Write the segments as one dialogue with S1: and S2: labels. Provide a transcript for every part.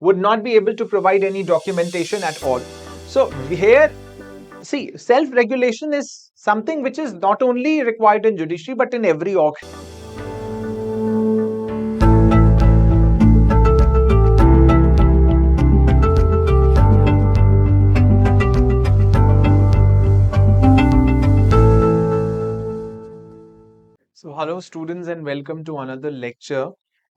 S1: would not be able to provide any documentation at all. So here, see, self-regulation is something which is not only required in judiciary but in every org. So hello students and welcome to another lecture,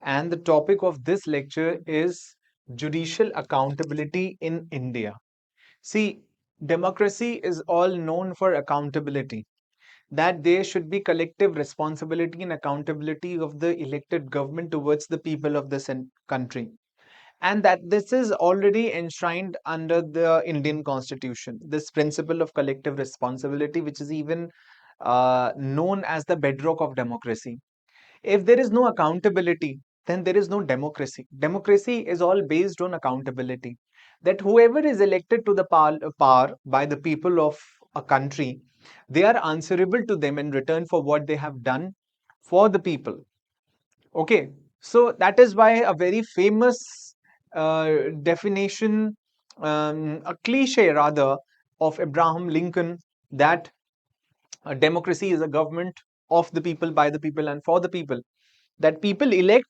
S1: and the topic of this lecture is judicial accountability in India. See, democracy is all known for accountability, that there should be collective responsibility and accountability of the elected government towards the people of this country, and that this is already enshrined under the Indian Constitution. This principle of collective responsibility, which is even known as the bedrock of democracy. If there is no accountability, then there is no democracy. Democracy is all based on accountability. That whoever is elected to the power by the people of a country, they are answerable to them in return for what they have done for the people. Okay, so that is why a very famous definition, a cliche rather, of Abraham Lincoln, that a democracy is a government of the people, by the people, and for the people. That people elect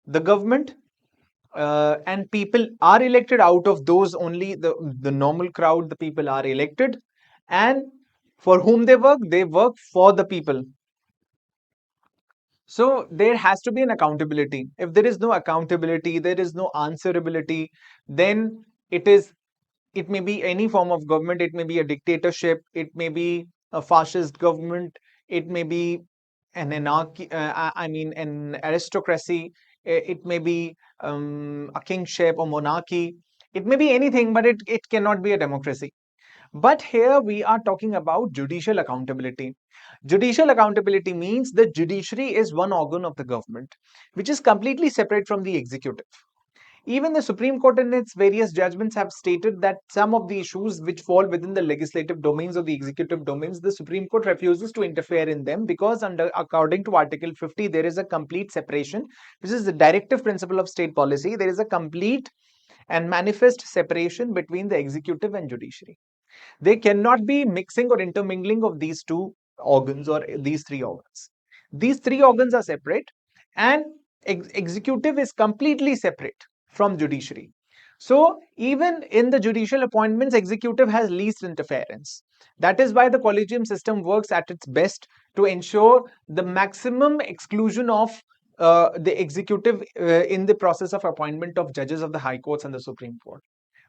S1: the government, and people are elected out of those, only the normal crowd, the people are elected, and for whom they work for the people. So there has to be an accountability. If there is no accountability, there is no answerability, then it may be any form of government. It may be a dictatorship, it may be a fascist government, it may be an anarchy, I mean an aristocracy, it may be a kingship or monarchy, it may be anything, but it cannot be a democracy. But here we are talking about judicial accountability. Judicial accountability means the judiciary is one organ of the government which is completely separate from the executive. Even the Supreme Court in its various judgments have stated that some of the issues which fall within the legislative domains or the executive domains, the Supreme Court refuses to interfere in them, because according to Article 50, there is a complete separation, which is the directive principle of state policy. There is a complete and manifest separation between the executive and judiciary. They cannot be mixing or intermingling of these two organs or these three organs. These three organs are separate, and executive is completely separate from judiciary. So even in the judicial appointments, executive has least interference. That is why the collegium system works at its best to ensure the maximum exclusion of the executive in the process of appointment of judges of the high courts and the Supreme Court.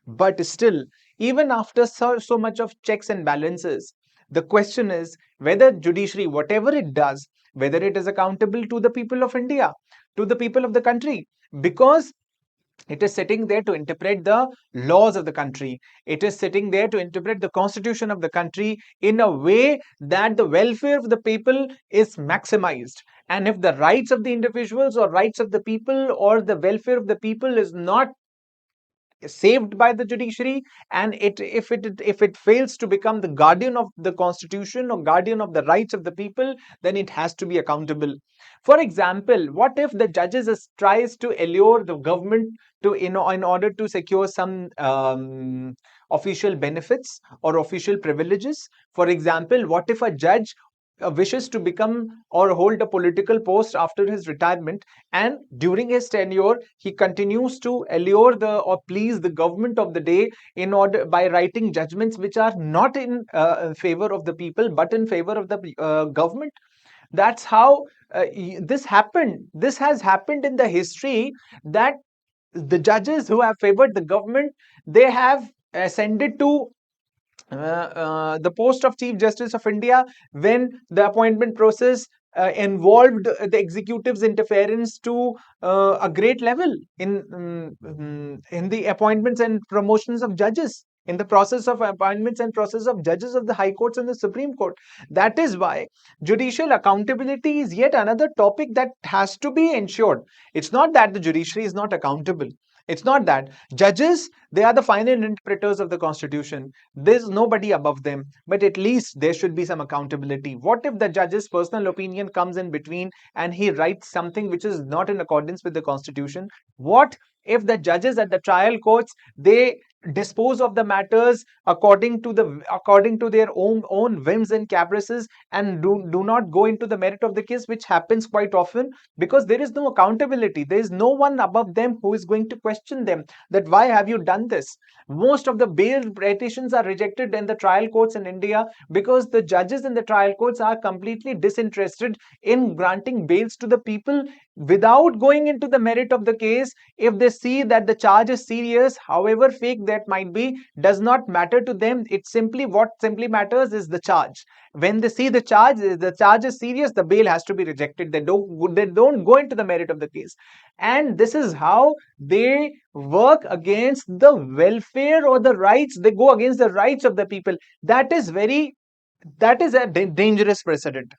S1: But still, even after so much of checks and balances, the question is whether judiciary, whatever it does, whether it is accountable to the people of India, to the people of the country, because it is sitting there to interpret the laws of the country. It is sitting there to interpret the constitution of the country in a way that the welfare of the people is maximized. And if the rights of the individuals or rights of the people or the welfare of the people is not saved by the judiciary, and if it fails to become the guardian of the constitution or guardian of the rights of the people, then it has to be accountable. For example, what if the judges tries to allure the government to, in order to secure some official benefits or official privileges? For example, what if a judge wishes to become or hold a political post after his retirement, and during his tenure he continues to allure the or please the government of the day in order by writing judgments which are not in favor of the people but in favor of the government? That's how this has happened in the history, that the judges who have favored the government, they have ascended to the post of Chief Justice of India when the appointment process involved the executive's interference to a great level in the appointments and promotions of judges, in the process of appointments and process of judges of the high courts and the Supreme Court. That is why judicial accountability is yet another topic that has to be ensured. It's not that the judiciary is not accountable. It's not that. Judges, they are the final interpreters of the constitution. There's nobody above them, but at least there should be some accountability. What if the judge's personal opinion comes in between and he writes something which is not in accordance with the constitution? What if the judges at the trial courts, they dispose of the matters according to their own whims and caprices, and do not go into the merit of the case, which happens quite often, because there is no accountability. There is no one above them who is going to question them that why have you done this. Most of the bail petitions are rejected in the trial courts in India because the judges in the trial courts are completely disinterested in granting bails to the people without going into the merit of the case. If they see that the charge is serious, however fake that might be, does not matter to them. What simply matters is the charge. When they see the charge is serious, the bail has to be rejected. They don't go into the merit of the case. And this is how they work against the welfare or the rights. They go against the rights of the people. That is a dangerous precedent.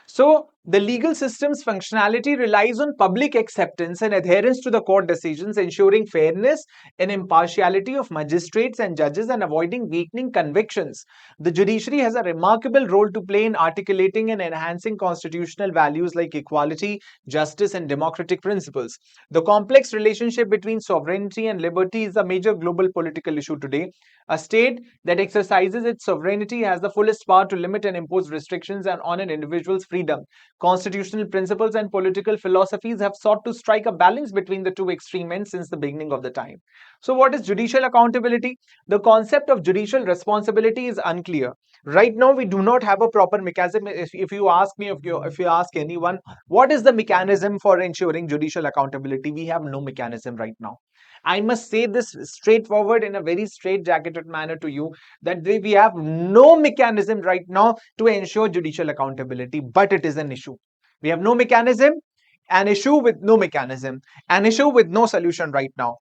S1: So, the legal system's functionality relies on public acceptance and adherence to the court decisions, ensuring fairness and impartiality of magistrates and judges and avoiding weakening convictions. The judiciary has a remarkable role to play in articulating and enhancing constitutional values like equality, justice, and democratic principles. The complex relationship between sovereignty and liberty is a major global political issue today. A state that exercises its sovereignty has the fullest power to limit and impose restrictions on an individual's freedom. Constitutional principles and political philosophies have sought to strike a balance between the two extreme ends since the beginning of the time. So, what is judicial accountability? The concept of judicial responsibility is unclear. Right now, we do not have a proper mechanism. If you ask me, if you ask anyone, what is the mechanism for ensuring judicial accountability? We have no mechanism right now. I must say this straightforward in a very straight-jacketed manner to you that we have no mechanism right now to ensure judicial accountability, but it is an issue. We have no mechanism, an issue with no mechanism, an issue with no solution right now.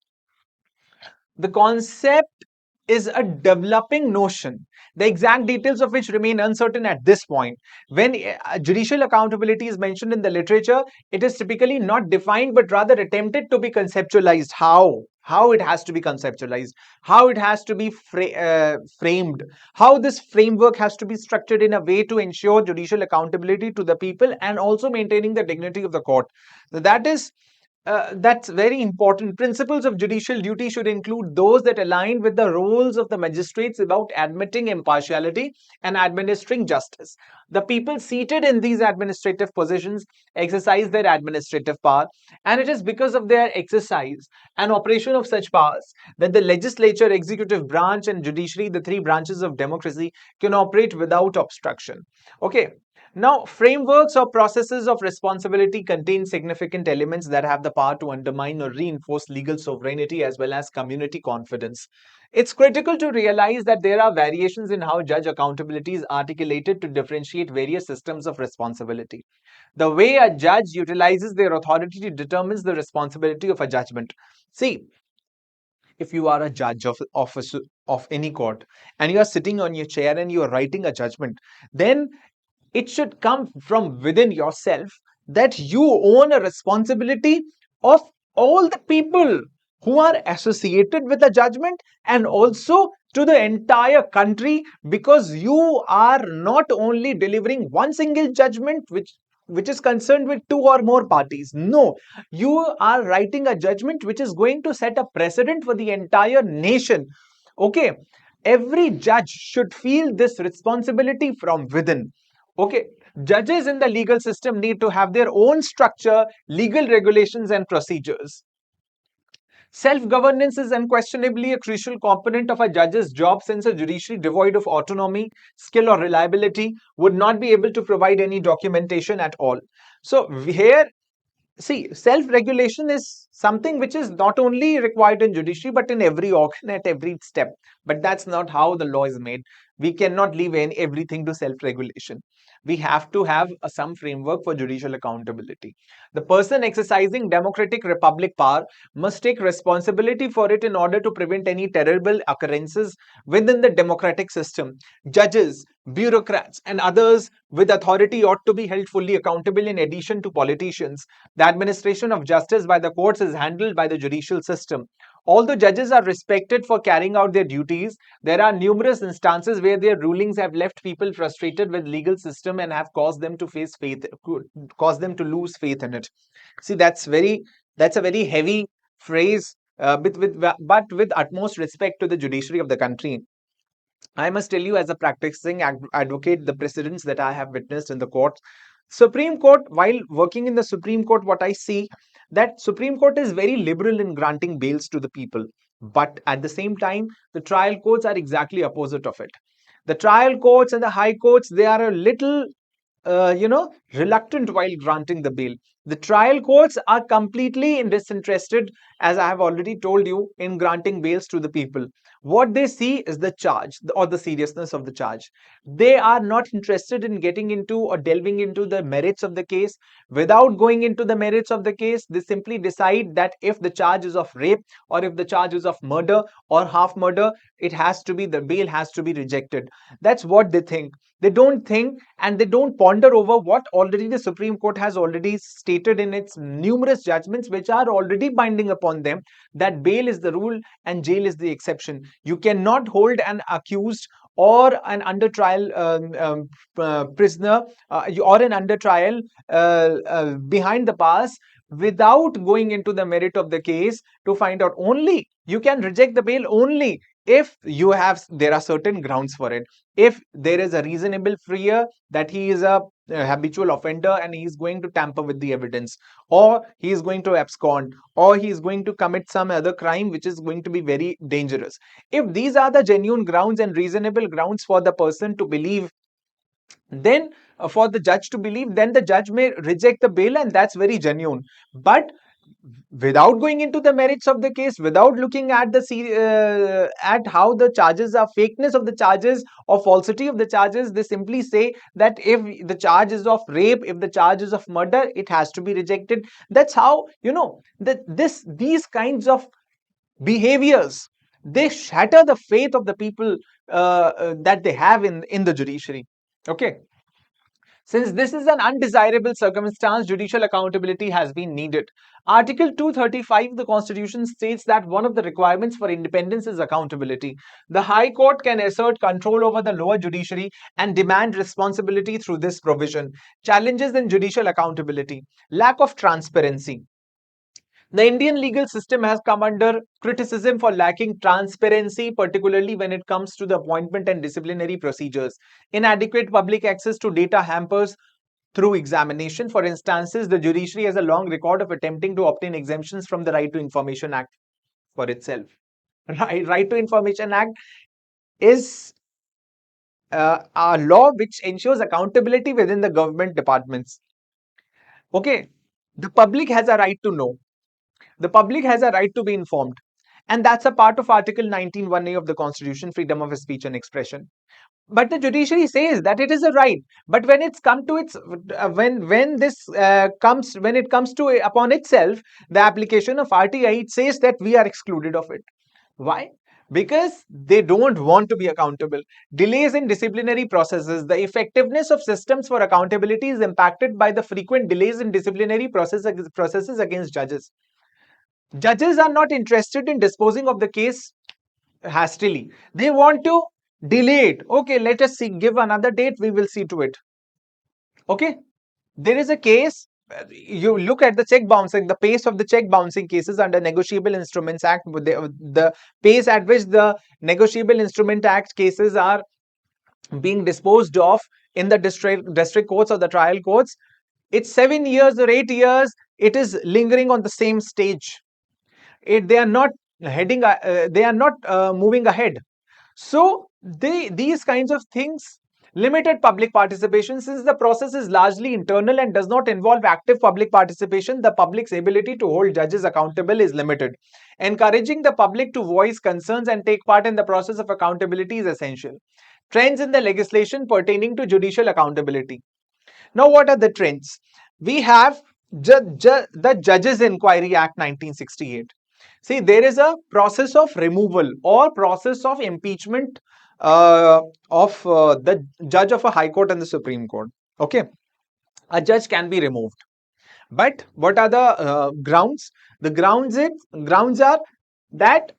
S1: The concept is a developing notion, the exact details of which remain uncertain at this point. When judicial accountability is mentioned in the literature, it is typically not defined but rather attempted to be conceptualized. How it has to be conceptualized, how it has to be framed, how this framework has to be structured in a way to ensure judicial accountability to the people and also maintaining the dignity of the court. That's very important. Principles of judicial duty should include those that align with the roles of the magistrates about admitting impartiality and administering justice. The people seated in these administrative positions exercise their administrative power, and it is because of their exercise and operation of such powers that the legislature, executive branch, and judiciary, the three branches of democracy, can operate without obstruction. Okay. Now, frameworks or processes of responsibility contain significant elements that have the power to undermine or reinforce legal sovereignty as well as community confidence. It's critical to realize that there are variations in how judge accountability is articulated to differentiate various systems of responsibility. The way a judge utilizes their authority determines the responsibility of a judgment. See, if you are a judge of any court and you are sitting on your chair and you are writing a judgment, then it should come from within yourself that you own a responsibility of all the people who are associated with the judgment and also to the entire country, because you are not only delivering one single judgment which is concerned with two or more parties. No, you are writing a judgment which is going to set a precedent for the entire nation. Okay, every judge should feel this responsibility from within. Okay, judges in the legal system need to have their own structure, legal regulations, and procedures. Self-governance is unquestionably a crucial component of a judge's job, since a judiciary devoid of autonomy, skill, or reliability would not be able to provide any documentation at all. So here, see, self-regulation is something which is not only required in judiciary but in every organ at every step. But that's not how the law is made. We cannot leave everything to self-regulation. We have to have some framework for judicial accountability. The person exercising democratic republic power must take responsibility for it in order to prevent any terrible occurrences within the democratic system. Judges, bureaucrats, and others with authority ought to be held fully accountable in addition to politicians. The administration of justice by the courts is handled by the judicial system. Although judges are respected for carrying out their duties, there are numerous instances where their rulings have left people frustrated with legal system and have caused them to lose faith in it. See, that's a very heavy phrase, but with utmost respect to the judiciary of the country, I must tell you, as a practicing advocate, the precedents that I have witnessed in the court, Supreme Court, while working in the Supreme Court, what I see, that Supreme Court is very liberal in granting bails to the people. But at the same time, the trial courts are exactly opposite of it. The trial courts and the high courts, they are a little reluctant while granting the bail. The trial courts are completely disinterested, as I have already told you, in granting bails to the people. What they see is the charge or the seriousness of the charge. They are not interested in getting into or delving into the merits of the case. Without going into the merits of the case, they simply decide that if the charge is of rape or if the charge is of murder or half murder, the bail has to be rejected. That's what they think. They don't think and they don't ponder over what already the Supreme Court has already stated in its numerous judgments, which are already binding upon them, that bail is the rule and jail is the exception. You cannot hold an accused or an under trial prisoner or an under trial behind the bars without going into the merit of the case to find out. Only you can reject the bail only if there are certain grounds for it. If there is a reasonable fear that he is a habitual offender and he is going to tamper with the evidence, or he is going to abscond, or he is going to commit some other crime which is going to be very dangerous. If these are the genuine grounds and reasonable grounds for the person to believe, then for the judge to believe, then the judge may reject the bail, and that's very genuine. But without going into the merits of the case, without looking at at how the charges are, fakeness of the charges or falsity of the charges, they simply say that if the charge is of rape, if the charge is of murder, it has to be rejected. That's how, these kinds of behaviors, they shatter the faith of the people that they have in the judiciary. Okay. Since this is an undesirable circumstance, judicial accountability has been needed. Article 235 of the Constitution states that one of the requirements for independence is accountability. The High Court can assert control over the lower judiciary and demand responsibility through this provision. Challenges in judicial accountability: lack of transparency. The Indian legal system has come under criticism for lacking transparency, particularly when it comes to the appointment and disciplinary procedures. Inadequate public access to data hampers through examination. For instances, the judiciary has a long record of attempting to obtain exemptions from the Right to Information Act for itself. Right to Information Act is a law which ensures accountability within the government departments. Okay, the public has a right to know. The public has a right to be informed. And that's a part of Article 19(1)(a) of the Constitution, freedom of speech and expression. But the judiciary says that it is a right. But when it's come to its when it comes to upon itself, the application of RTI, it says that we are excluded of it. Why? Because they don't want to be accountable. Delays in disciplinary processes. The effectiveness of systems for accountability is impacted by the frequent delays in disciplinary processes against judges. Judges are not interested in disposing of the case hastily. They want to delay it. Okay, let us see, give another date, we will see to it. Okay, there is a case, you look at the check bouncing, the pace of the check bouncing cases under Negotiable Instruments Act, the pace at which the Negotiable Instrument Act cases are being disposed of in the district courts or the trial courts, it's 7 years or 8 years, it is lingering on the same stage. They are not moving ahead. So these kinds of things, limited public participation. Since the process is largely internal and does not involve active public participation, the public's ability to hold judges accountable is limited. Encouraging the public to voice concerns and take part in the process of accountability is essential. Trends in the legislation pertaining to judicial accountability. Now, what are the trends? We have the Judges Inquiry Act 1968. See, there is a process of removal or process of impeachment of the judge of a High Court and the Supreme Court. Okay, a judge can be removed. But what are the grounds? The grounds are that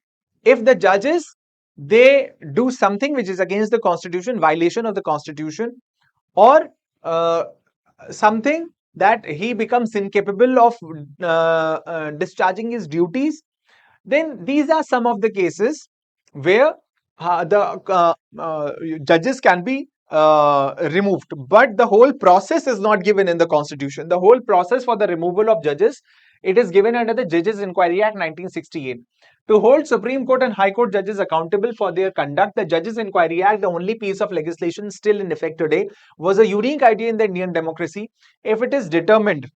S1: if the judges, they do something which is against the Constitution, violation of the Constitution, or something that he becomes incapable of discharging his duties, Then these are some of the cases where the judges can be removed, but the whole process is not given in the constitution. The whole process for the removal of judges, it is given under the Judges Inquiry Act 1968. To hold Supreme Court and High Court judges accountable for their conduct, the Judges Inquiry Act, the only piece of legislation still in effect today, was a unique idea in the Indian democracy. If it is determined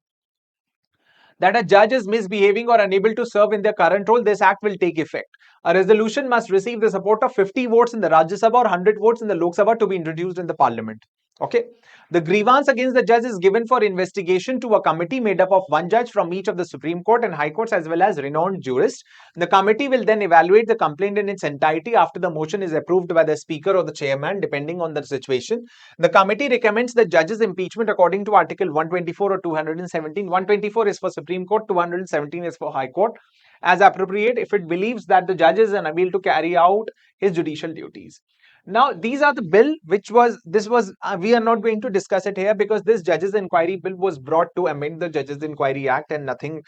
S1: that a judge is misbehaving or unable to serve in their current role, this act will take effect. A resolution must receive the support of 50 votes in the Rajya Sabha or 100 votes in the Lok Sabha to be introduced in the parliament. Okay. The grievance against the judge is given for investigation to a committee made up of one judge from each of the Supreme Court and High Courts as well as renowned jurists. The committee will then evaluate the complaint in its entirety after the motion is approved by the speaker or the chairman, depending on the situation. The committee recommends the judge's impeachment according to Article 124 or 217. 124 is for Supreme Court, 217 is for High Court, as appropriate if it believes that the judge is unable to carry out his judicial duties. Now, these are the bill which was, we are not going to discuss it here because this Judges Inquiry Bill was brought to amend the Judges Inquiry Act and nothing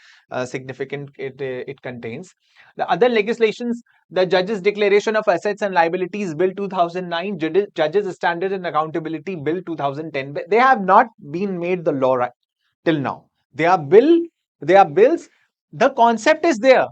S1: significant it contains. The other legislations, the Judges Declaration of Assets and Liabilities Bill 2009, Judges Standard and Accountability Bill 2010, they have not been made the law right till now. They are bills. The concept is there.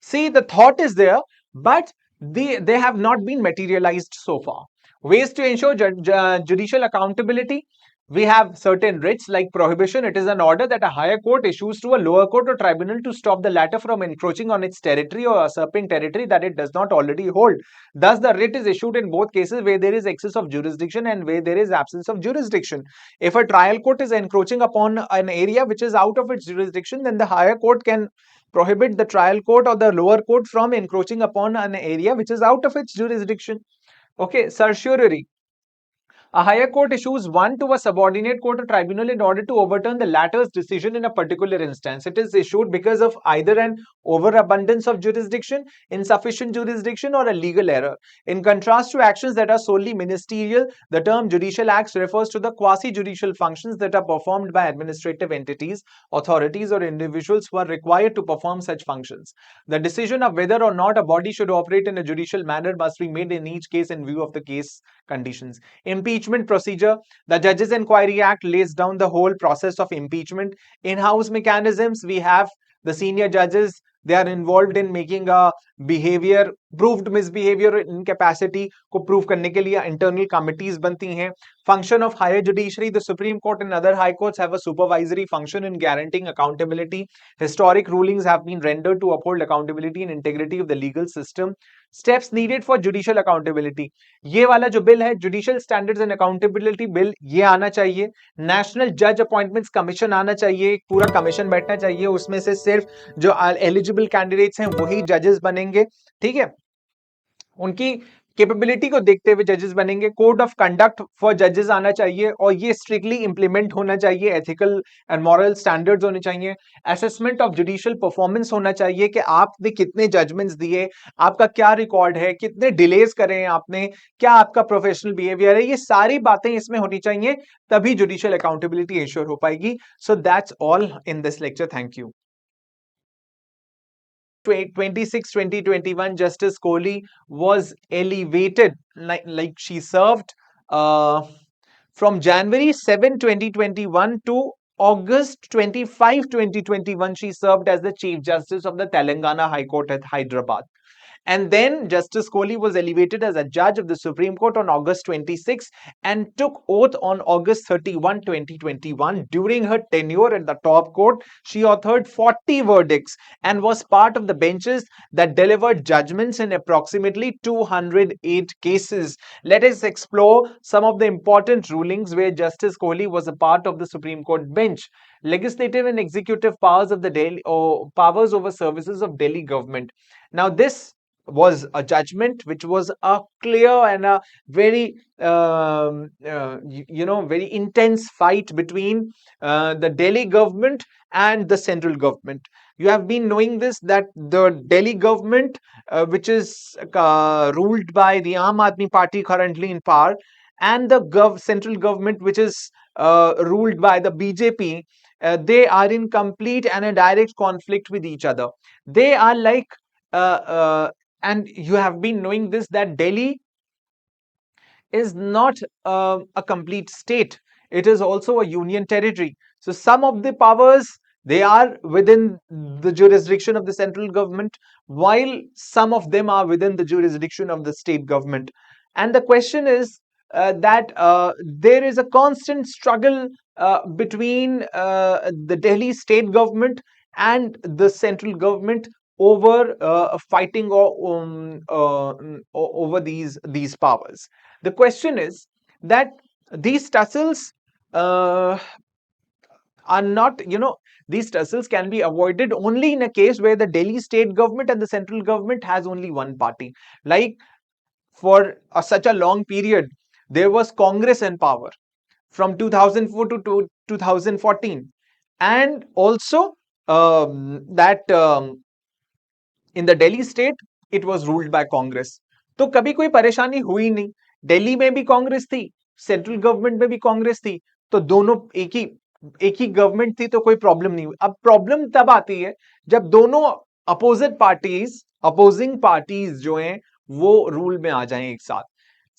S1: See, the thought is there, but they have not been materialized so far. Ways to ensure judicial accountability. We have certain writs like prohibition. It is an order that a higher court issues to a lower court or tribunal to stop the latter from encroaching on its territory or usurping territory that it does not already hold. Thus, the writ is issued in both cases where there is excess of jurisdiction and where there is absence of jurisdiction. If a trial court is encroaching upon an area which is out of its jurisdiction, then the higher court can prohibit the trial court or the lower court from encroaching upon an area which is out of its jurisdiction. Okay, certiorari. A higher court issues one to a subordinate court or tribunal in order to overturn the latter's decision in a particular instance. It is issued because of either an overabundance of jurisdiction, insufficient jurisdiction, or a legal error. In contrast to actions that are solely ministerial, the term judicial acts refers to the quasi-judicial functions that are performed by administrative entities, authorities, or individuals who are required to perform such functions. The decision of whether or not a body should operate in a judicial manner must be made in each case in view of the case conditions. Impeachment procedure. The Judges Inquiry Act lays down the whole process of impeachment. In-house mechanisms, we have the senior judges. They are involved in making a behavior, proved misbehavior, incapacity को prove करने के लिए internal committees बनती हैं. Function of higher judiciary. The Supreme Court and other high courts have a supervisory function in guaranteeing accountability. Historic rulings have been rendered to uphold accountability and integrity of the legal system. Steps needed for judicial accountability. ये वाला जो bill है, Judicial Standards and Accountability Bill, ये आना चाहिए. National Judge Appointments Commission आना चाहिए. पूरा कमीशन बैठना चाहिए. उसमें से सिर्फ जो एलिजिबल कैंडिडेट्स हैं वही जजेस बनेंगे. ठीक है, उनकी कैपेबिलिटी को देखते हुए जजेस बनेंगे. कोड ऑफ कंडक्ट फॉर जजेस आना चाहिए और ये स्ट्रिक्टली इंप्लीमेंट होना चाहिए. एथिकल एंड मॉरल स्टैंडर्ड्स होने चाहिए. असेसमेंट ऑफ जुडिशियल परफॉर्मेंस होना चाहिए कि आपने कितने जजमेंट्स दिए, आपका क्या रिकॉर्ड है, कितने डिलेज करे आपने, क्या आपका प्रोफेशनल बिहेवियर है. ये सारी बातें इसमें होनी चाहिए, तभी जुडिशियल अकाउंटेबिलिटी इंश्योर हो पाएगी. So that's all in this lecture. Thank you. 2021 Justice Kohli was elevated, like she served from January 7, 2021 to August 25, 2021. She served as the Chief Justice of the Telangana High Court at Hyderabad. And then Justice Kohli was elevated as a judge of the Supreme Court on August 26 and took oath on August 31, 2021. During her tenure at the top court, she authored 40 verdicts and was part of the benches that delivered judgments in approximately 208 cases. Let us explore some of the important rulings where Justice Kohli was a part of the Supreme Court bench. Legislative and executive powers of the Delhi, or powers over services of Delhi government. Now this was a judgment which was a clear and a very very intense fight between the Delhi government and the central government. You have been knowing this, that the Delhi government which is ruled by the Aam Aadmi Party currently in power, and the central government which is ruled by the BJP, they are in complete and a direct conflict with each other. They are like and you have been knowing this, that Delhi is not a complete state. It is also a union territory. So some of the powers, they are within the jurisdiction of the central government, while some of them are within the jurisdiction of the state government. And the question is that there is a constant struggle between the Delhi state government and the central government over fighting over these powers. The question is that these tussles uh, are not, these tussles can be avoided only in a case where the Delhi state government and the central government has only one party. Like for such a long period, there was Congress in power from 2004 to 2014, and also that in the daily state it was ruled by Congress. तो कभी कोई परेशानी हुई नहीं. दिल्ली में भी कांग्रेस थी, central government में भी कांग्रेस थी, तो दोनों एक ही गवर्नमेंट थी, तो कोई प्रॉब्लम नहीं हुई. अब प्रॉब्लम तब आती है जब दोनों अपोजिंग पार्टीज जो हैं वो रूल में आ जाएं एक साथ.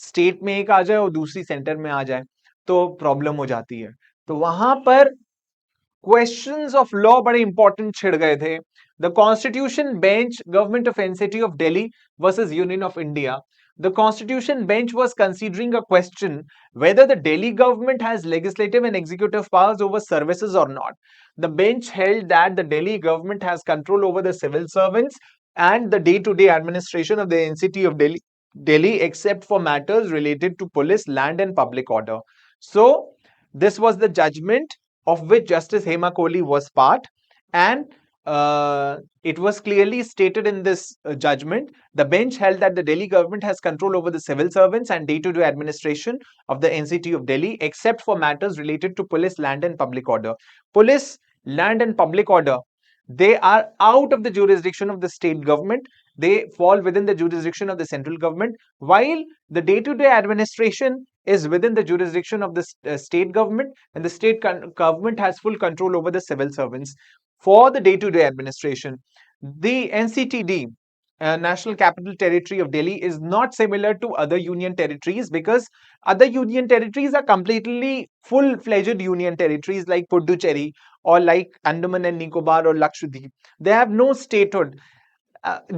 S1: स्टेट में एक आ जाए और दूसरी सेंटर में आ जाए, तो प्रॉब्लम हो जाती है. तो वहां पर क्वेश्चंस ऑफ लॉ बड़े इंपॉर्टेंट छिड़ गए थे. The constitution bench, government of NCT of Delhi versus union of India. The Constitution bench was considering a question whether the Delhi government has legislative and executive powers over services or not. The bench held that the Delhi government has control over the civil servants and the day-to-day administration of the NCT of Delhi, except for matters related to police, land, and public order. So, this was the judgment of which Justice Hema Kohli was part, and it was clearly stated in this judgment. The bench held that the Delhi government has control over the civil servants and day-to-day administration of the NCT of Delhi, except for matters related to police, land, and public order. Police, land, and public order, they are out of the jurisdiction of the state government. They fall within the jurisdiction of the central government, while the day-to-day administration is within the jurisdiction of the state government, and the state government has full control over the civil servants for the day-to-day administration. The NCTD, National Capital Territory of Delhi, is not similar to other union territories, because other union territories are completely full-fledged union territories like Puducherry or like Andaman and Nicobar or Lakshadweep. They have no statehood.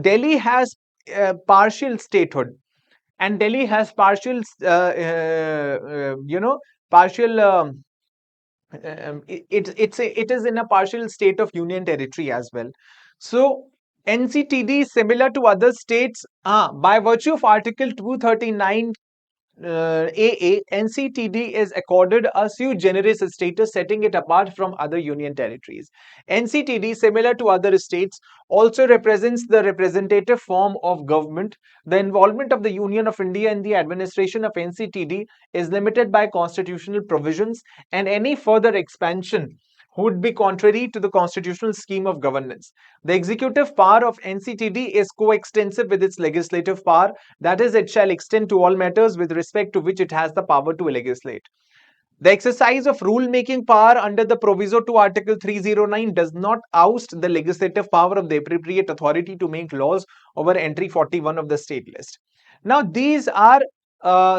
S1: Delhi has partial statehood, and Delhi has partial, partial. It is in a partial state of union territory as well. So NCTD is similar to other states by virtue of Article 239 AA. NCTD is accorded a sui generis status, setting it apart from other union territories. NCTD, similar to other states, also represents the representative form of government. The involvement of the Union of India in the administration of NCTD is limited by constitutional provisions, and any further expansion would be contrary to the constitutional scheme of governance. The executive power of NCTD is coextensive with its legislative power, that is, it shall extend to all matters with respect to which it has the power to legislate. The exercise of rule-making power under the proviso to Article 309 does not oust the legislative power of the appropriate authority to make laws over entry 41 of the state list. Now, these are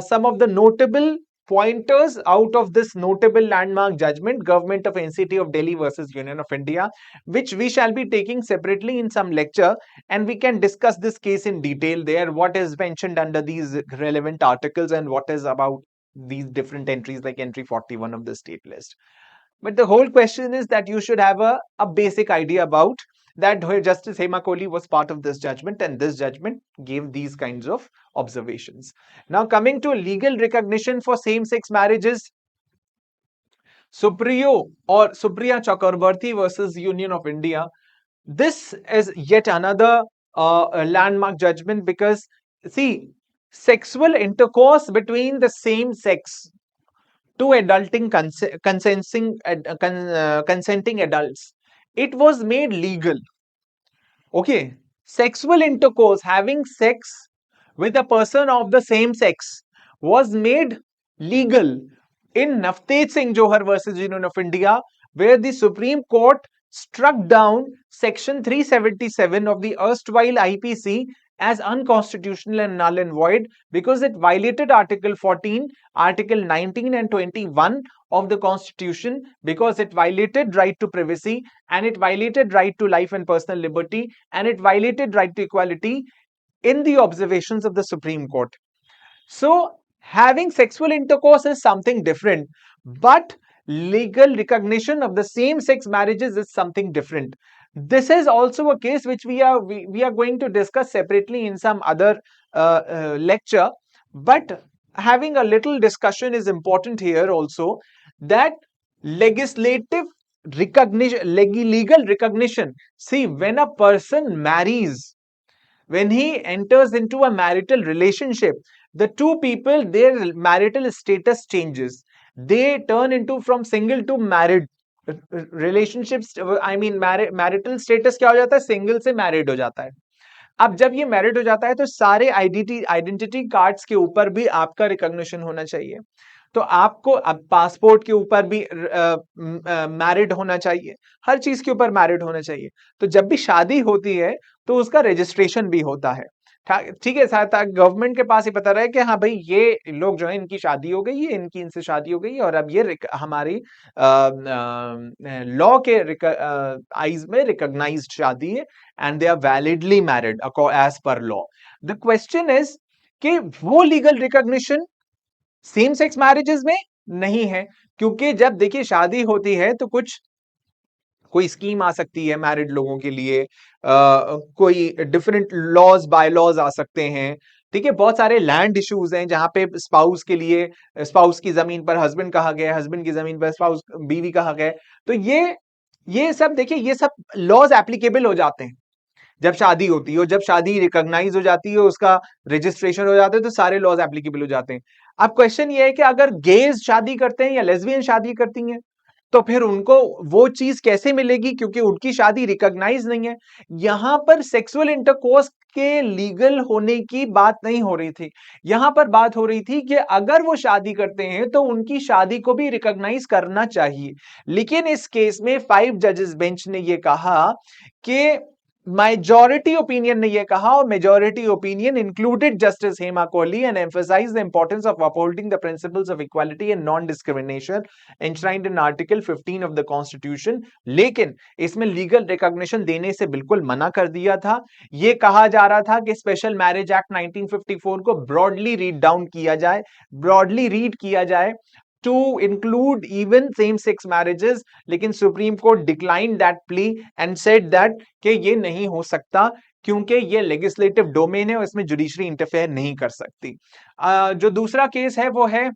S1: some of the notable pointers out of this notable landmark judgment, Government of NCT of Delhi versus Union of India, which we shall be taking separately in some lecture, and we can discuss this case in detail there, what is mentioned under these relevant articles and what is about these different entries like entry 41 of the state list. But the whole question is that you should have a basic idea about that Justice Hema Kohli was part of this judgment, and this judgment gave these kinds of observations. Now, coming to legal recognition for same-sex marriages, Supriyo or Supriya Chakrabarti versus Union of India. This is yet another landmark judgment, because see, sexual intercourse between the same sex, two adulting consenting adults, it was made legal. Okay, sexual intercourse, having sex with a person of the same sex, was made legal in Navtej Singh Johar versus Union of India, where the Supreme Court struck down Section 377 of the erstwhile IPC as unconstitutional and null and void because it violated Article 14, Article 19 and 21 of the Constitution, because it violated right to privacy, and it violated right to life and personal liberty, and it violated right to equality in the observations of the Supreme Court. So, having sexual intercourse is something different, but legal recognition of the same sex marriages is something different. This is also a case which we are going to discuss separately in some other lecture, but having a little discussion is important here also, that legislative recognition, legal recognition. See, when a person marries, when he enters into a marital relationship, the two people, their marital status changes. They turn into from single to married relationships. I mean, marital status क्या हो जाता है, single से married हो जाता है. अब जब ये मैरिड हो जाता है तो सारे आइडेंटिटी कार्ड्स के ऊपर भी आपका रिकॉग्निशन होना चाहिए. तो आपको अब पासपोर्ट के ऊपर भी मैरिड होना चाहिए, हर चीज के ऊपर मैरिड होना चाहिए. तो जब भी शादी होती है तो उसका रजिस्ट्रेशन भी होता है. ठीक है, साथ गवर्नमेंट के पास ही पता रहे कि हाँ भाई ये लोग जो है इनकी शादी हो गई है, इनकी इनसे शादी हो गई है, और अब ये हमारी लॉ के आइज में रिकॉग्नाइज्ड शादी है, and they are validly married as per law. The question is कि वो legal recognition same sex marriages में नहीं है, क्योंकि जब देखिए शादी होती है तो कोई स्कीम आ सकती है मैरिड लोगों के लिए, कोई डिफरेंट लॉज बाय लॉज आ सकते हैं. ठीक है, बहुत सारे लैंड इश्यूज हैं जहां पे स्पाउस के लिए स्पाउस की जमीन पर हस्बैंड कहा गया, हस्बैंड की जमीन पर स्पाउस बीवी कहा गया. तो ये सब देखिए, ये सब लॉज एप्लीकेबल हो जाते हैं जब शादी होती है, और जब शादी रिकॉग्नाइज हो जाती है, उसका रजिस्ट्रेशन हो जाता है, तो सारे लॉज एप्लीकेबल हो जाते हैं. अब क्वेश्चन ये है कि अगर गेज शादी करते हैं या लेस्बियन शादी करती हैं, तो फिर उनको वो चीज कैसे मिलेगी, क्योंकि उनकी शादी रिकॉग्नाइज नहीं है. यहां पर सेक्सुअल इंटरकोर्स के लीगल होने की बात नहीं हो रही थी. यहां पर बात हो रही थी कि अगर वो शादी करते हैं तो उनकी शादी को भी रिकॉग्नाइज करना चाहिए. लेकिन इस केस में 5 जजेस बेंच ने ये कहा कि majority opinion ने ये कहा, और majority opinion included Justice Hema Kohli and emphasized the importance of upholding the principles of equality and non-discrimination enshrined in Article 15 of the Constitution. लेकिन इसमें legal recognition देने से बिल्कुल मना कर दिया था. ये कहा जा रहा था कि स्पेशल मैरिज एक्ट 1954 को ब्रॉडली रीड डाउन किया जाए, ब्रॉडली रीड किया जाए to include even same-sex marriages, लेकिन supreme court declined that plea and said that कि ये नहीं हो सकता, क्योंकि ये लेजिस्लेटिव डोमेन है और इसमें जुडिशरी इंटरफेयर नहीं कर सकती. जो दूसरा केस है वो है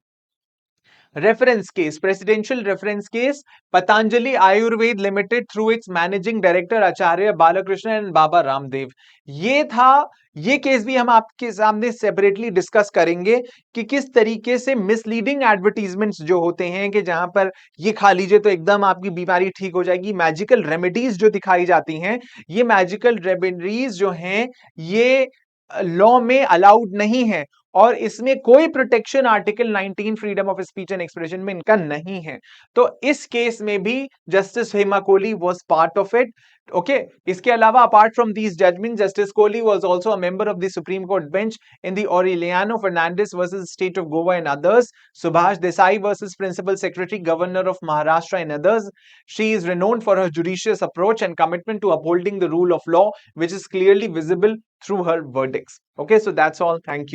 S1: reference case, presidential reference case, Patanjali Ayurved limited through its managing director Acharya Balkrishna and Baba Ramdev. ये था, ये केस भी हम आपके सामने सेपरेटली डिस्कस करेंगे कि किस तरीके से मिसलीडिंग एडवर्टीजमेंट्स जो होते हैं, कि जहां पर ये खा लीजिए तो एकदम आपकी बीमारी ठीक हो जाएगी, मैजिकल रेमेडीज जो दिखाई जाती हैं, ये मैजिकल रेमेडीज जो हैं ये लॉ में अलाउड नहीं है, और इसमें कोई protection article 19 freedom of speech and expression में इनका नहीं है. तो इस केस में भी justice Hema Kohli was part of it. Okay, इसके अलावा apart from these judgement, justice Kohli was also a member of the supreme court bench in the Aureliano Fernandez versus state of Goa and others, Subhash Desai versus principal secretary governor of Maharashtra and others. She is renowned for her judicious approach and commitment to upholding the rule of law, which is clearly visible through her verdicts. Okay, so that's all. Thank you.